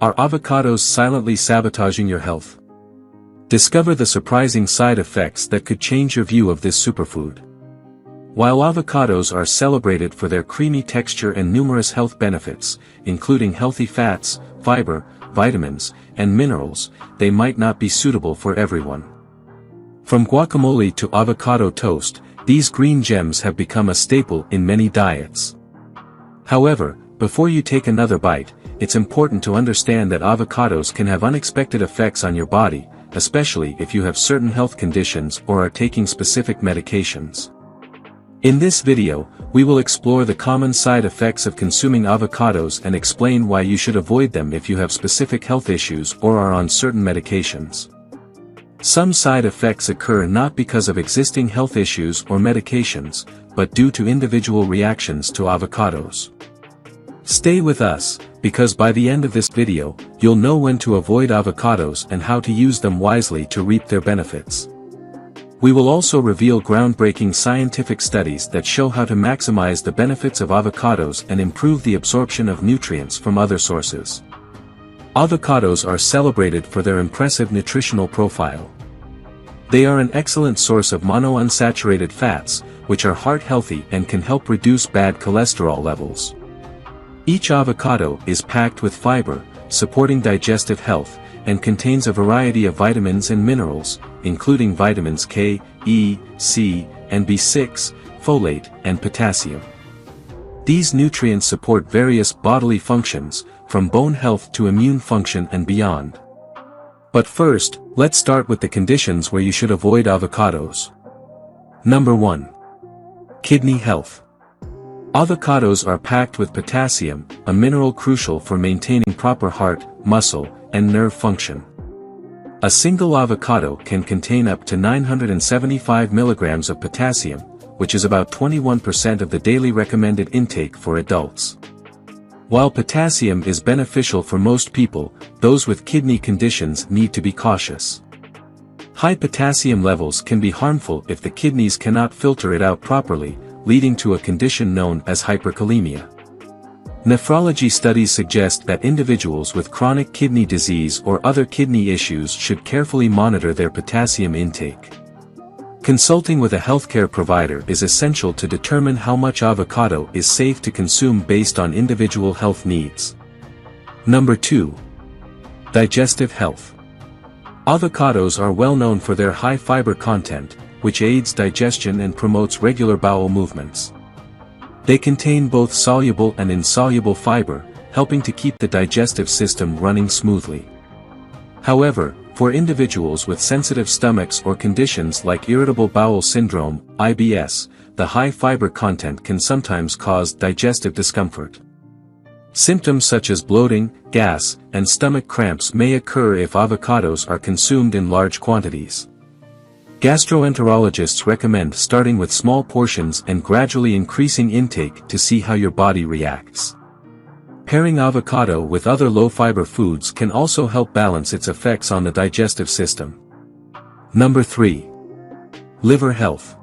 Are avocados silently sabotaging your health? Discover the surprising side effects that could change your view of this superfood. While avocados are celebrated for their creamy texture and numerous health benefits, including healthy fats, fiber, vitamins, and minerals, they might not be suitable for everyone. From guacamole to avocado toast, these green gems have become a staple in many diets. However, before you take another bite, it's important to understand that avocados can have unexpected effects on your body, especially if you have certain health conditions or are taking specific medications. In this video, we will explore the common side effects of consuming avocados and explain why you should avoid them if you have specific health issues or are on certain medications. Some side effects occur not because of existing health issues or medications, but due to individual reactions to avocados. Stay with us, because by the end of this video, you'll know when to avoid avocados and how to use them wisely to reap their benefits. We will also reveal groundbreaking scientific studies that show how to maximize the benefits of avocados and improve the absorption of nutrients from other sources. Avocados are celebrated for their impressive nutritional profile. They are an excellent source of monounsaturated fats, which are heart-healthy and can help reduce bad cholesterol levels. Each avocado is packed with fiber, supporting digestive health, and contains a variety of vitamins and minerals, including vitamins K, E, C, and B6, folate, and potassium. These nutrients support various bodily functions, from bone health to immune function and beyond. But first, let's start with the conditions where you should avoid avocados. Number 1. Kidney health. Avocados are packed with potassium, a mineral crucial for maintaining proper heart, muscle, and nerve function. A single avocado can contain up to 975 milligrams of potassium, which is about 21% of the daily recommended intake for adults. While potassium is beneficial for most people, those with kidney conditions need to be cautious. High potassium levels can be harmful if the kidneys cannot filter it out properly, leading to a condition known as hyperkalemia. Nephrology studies suggest that individuals with chronic kidney disease or other kidney issues should carefully monitor their potassium intake. Consulting with a healthcare provider is essential to determine how much avocado is safe to consume based on individual health needs. Number 2. Digestive health. Avocados are well known for their high fiber content, which aids digestion and promotes regular bowel movements. They contain both soluble and insoluble fiber, helping to keep the digestive system running smoothly. However, for individuals with sensitive stomachs or conditions like irritable bowel syndrome, IBS, the high fiber content can sometimes cause digestive discomfort. Symptoms such as bloating, gas, and stomach cramps may occur if avocados are consumed in large quantities. Gastroenterologists recommend starting with small portions and gradually increasing intake to see how your body reacts. Pairing avocado with other low-fiber foods can also help balance its effects on the digestive system. Number 3. Liver health.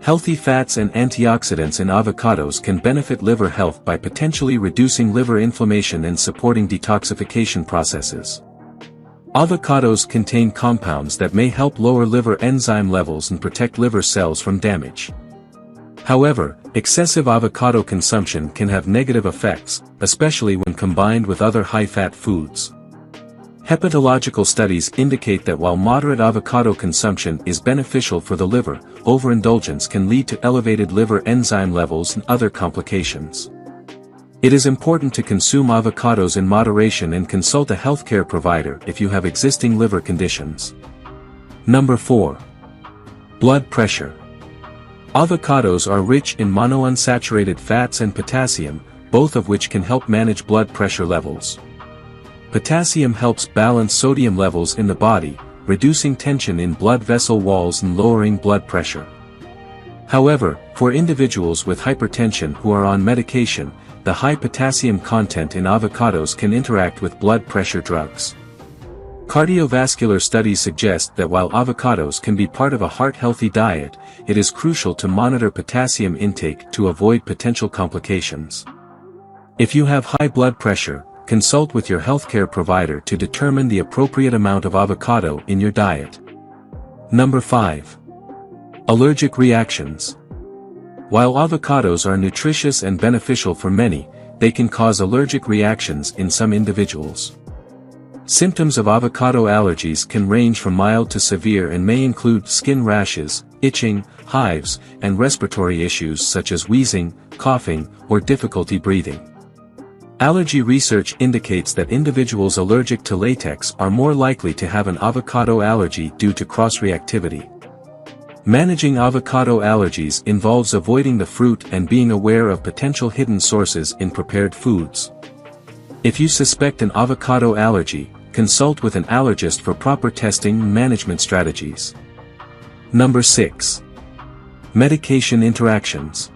Healthy fats and antioxidants in avocados can benefit liver health by potentially reducing liver inflammation and supporting detoxification processes. Avocados contain compounds that may help lower liver enzyme levels and protect liver cells from damage. However, excessive avocado consumption can have negative effects, especially when combined with other high-fat foods. Hepatological studies indicate that while moderate avocado consumption is beneficial for the liver, overindulgence can lead to elevated liver enzyme levels and other complications. It is important to consume avocados in moderation and consult a healthcare provider if you have existing liver conditions. Number 4. Blood pressure. Avocados are rich in monounsaturated fats and potassium, both of which can help manage blood pressure levels. Potassium helps balance sodium levels in the body, reducing tension in blood vessel walls and lowering blood pressure. However, for individuals with hypertension who are on medication, the high potassium content in avocados can interact with blood pressure drugs. Cardiovascular studies suggest that while avocados can be part of a heart-healthy diet, it is crucial to monitor potassium intake to avoid potential complications. If you have high blood pressure, consult with your healthcare provider to determine the appropriate amount of avocado in your diet. Number 5. Allergic reactions. While avocados are nutritious and beneficial for many, they can cause allergic reactions in some individuals. Symptoms of avocado allergies can range from mild to severe and may include skin rashes, itching, hives, and respiratory issues such as wheezing, coughing, or difficulty breathing. Allergy research indicates that individuals allergic to latex are more likely to have an avocado allergy due to cross-reactivity. Managing avocado allergies involves avoiding the fruit and being aware of potential hidden sources in prepared foods. If you suspect an avocado allergy, consult with an allergist for proper testing and management strategies. Number 6. Medication interactions.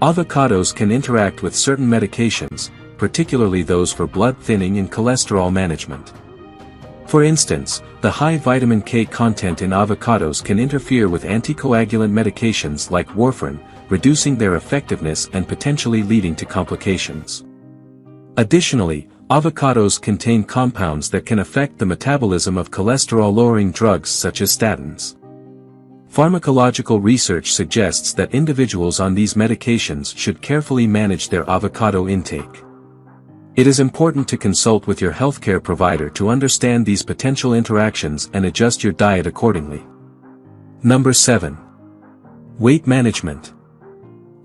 Avocados can interact with certain medications, particularly those for blood thinning and cholesterol management. For instance, the high vitamin K content in avocados can interfere with anticoagulant medications like warfarin, reducing their effectiveness and potentially leading to complications. Additionally, avocados contain compounds that can affect the metabolism of cholesterol-lowering drugs such as statins. Pharmacological research suggests that individuals on these medications should carefully manage their avocado intake. It is important to consult with your healthcare provider to understand these potential interactions and adjust your diet accordingly. Number 7. Weight management.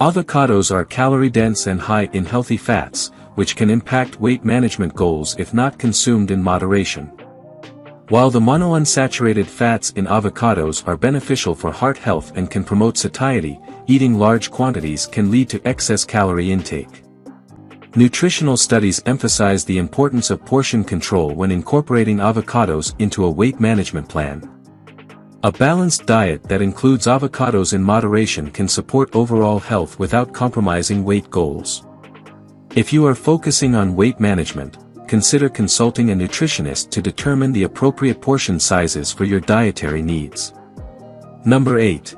Avocados are calorie-dense and high in healthy fats, which can impact weight management goals if not consumed in moderation. While the monounsaturated fats in avocados are beneficial for heart health and can promote satiety, eating large quantities can lead to excess calorie intake. Nutritional studies emphasize the importance of portion control when incorporating avocados into a weight management plan. A balanced diet that includes avocados in moderation can support overall health without compromising weight goals. If you are focusing on weight management, consider consulting a nutritionist to determine the appropriate portion sizes for your dietary needs. Number 8.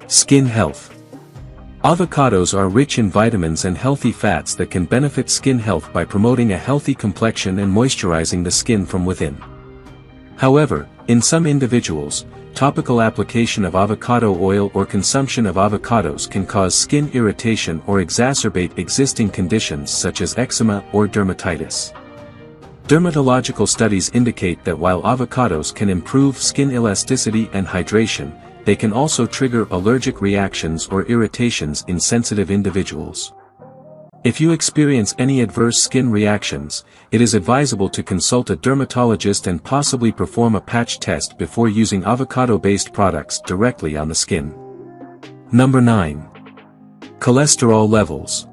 Skin health. Avocados are rich in vitamins and healthy fats that can benefit skin health by promoting a healthy complexion and moisturizing the skin from within. However, in some individuals, topical application of avocado oil or consumption of avocados can cause skin irritation or exacerbate existing conditions such as eczema or dermatitis. Dermatological studies indicate that while avocados can improve skin elasticity and hydration, they can also trigger allergic reactions or irritations in sensitive individuals. If you experience any adverse skin reactions, it is advisable to consult a dermatologist and possibly perform a patch test before using avocado-based products directly on the skin. Number 9. Cholesterol levels.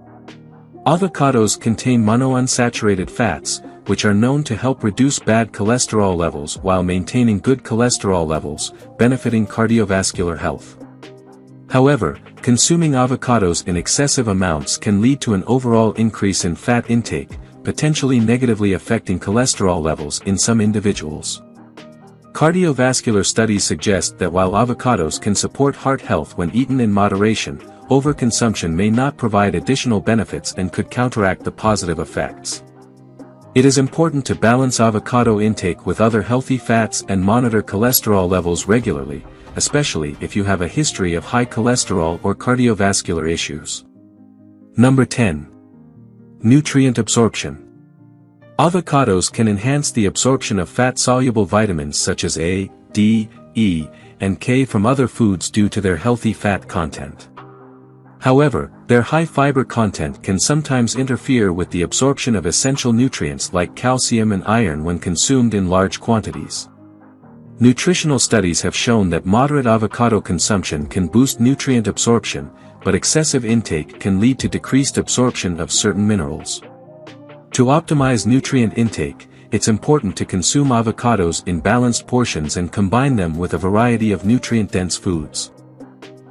Avocados contain monounsaturated fats, which are known to help reduce bad cholesterol levels while maintaining good cholesterol levels, benefiting cardiovascular health. However, consuming avocados in excessive amounts can lead to an overall increase in fat intake, potentially negatively affecting cholesterol levels in some individuals. Cardiovascular studies suggest that while avocados can support heart health when eaten in moderation, overconsumption may not provide additional benefits and could counteract the positive effects. It is important to balance avocado intake with other healthy fats and monitor cholesterol levels regularly, especially if you have a history of high cholesterol or cardiovascular issues. Number 10. Nutrient absorption. Avocados can enhance the absorption of fat-soluble vitamins such as A, D, E, and K from other foods due to their healthy fat content. However, their high fiber content can sometimes interfere with the absorption of essential nutrients like calcium and iron when consumed in large quantities. Nutritional studies have shown that moderate avocado consumption can boost nutrient absorption, but excessive intake can lead to decreased absorption of certain minerals. To optimize nutrient intake, it's important to consume avocados in balanced portions and combine them with a variety of nutrient-dense foods.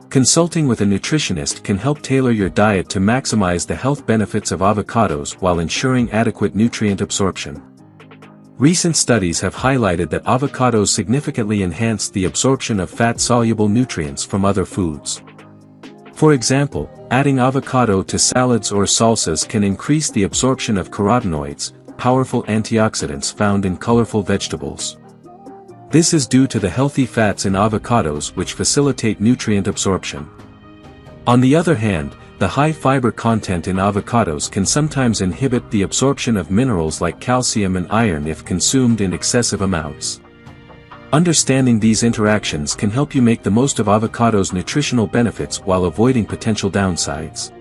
Consulting with a nutritionist can help tailor your diet to maximize the health benefits of avocados while ensuring adequate nutrient absorption. Recent studies have highlighted that avocados significantly enhance the absorption of fat-soluble nutrients from other foods. For example, Adding avocado to salads or salsas can increase the absorption of carotenoids, powerful antioxidants found in colorful vegetables. This is due to the healthy fats in avocados which facilitate nutrient absorption. On the other hand, the high fiber content in avocados can sometimes inhibit the absorption of minerals like calcium and iron if consumed in excessive amounts. Understanding these interactions can help you make the most of avocados' nutritional benefits while avoiding potential downsides.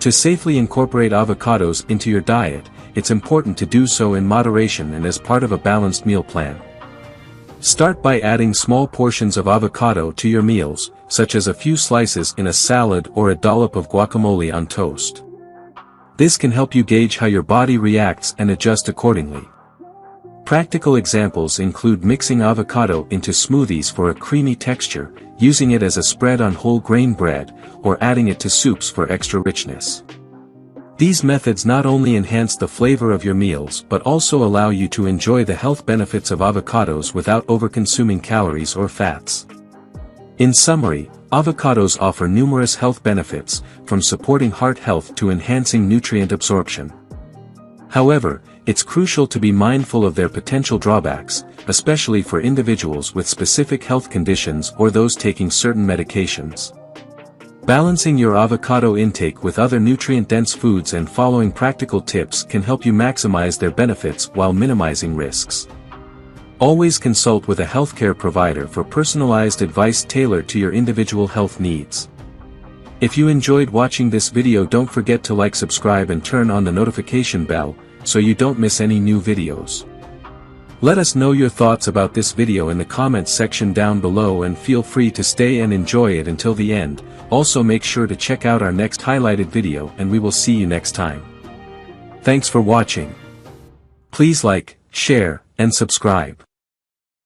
To safely incorporate avocados into your diet, it's important to do so in moderation and as part of a balanced meal plan. Start by adding small portions of avocado to your meals, such as a few slices in a salad or a dollop of guacamole on toast. This can help you gauge how your body reacts and adjust accordingly. Practical examples include mixing avocado into smoothies for a creamy texture, using it as a spread on whole grain bread, or adding it to soups for extra richness. These methods not only enhance the flavor of your meals but also allow you to enjoy the health benefits of avocados without overconsuming calories or fats. In summary, avocados offer numerous health benefits, from supporting heart health to enhancing nutrient absorption. However, it's crucial to be mindful of their potential drawbacks, especially for individuals with specific health conditions or those taking certain medications. Balancing your avocado intake with other nutrient-dense foods and following practical tips can help you maximize their benefits while minimizing risks. Always consult with a healthcare provider for personalized advice tailored to your individual health needs. If you enjoyed watching this video, don't forget to like, subscribe and turn on the notification bell, so you don't miss any new videos. Let us know your thoughts about this video in the comments section down below and feel free to stay and enjoy it until the end. Also make sure to check out our next highlighted video and we will see you next time. Thanks for watching. Please like, share, and subscribe.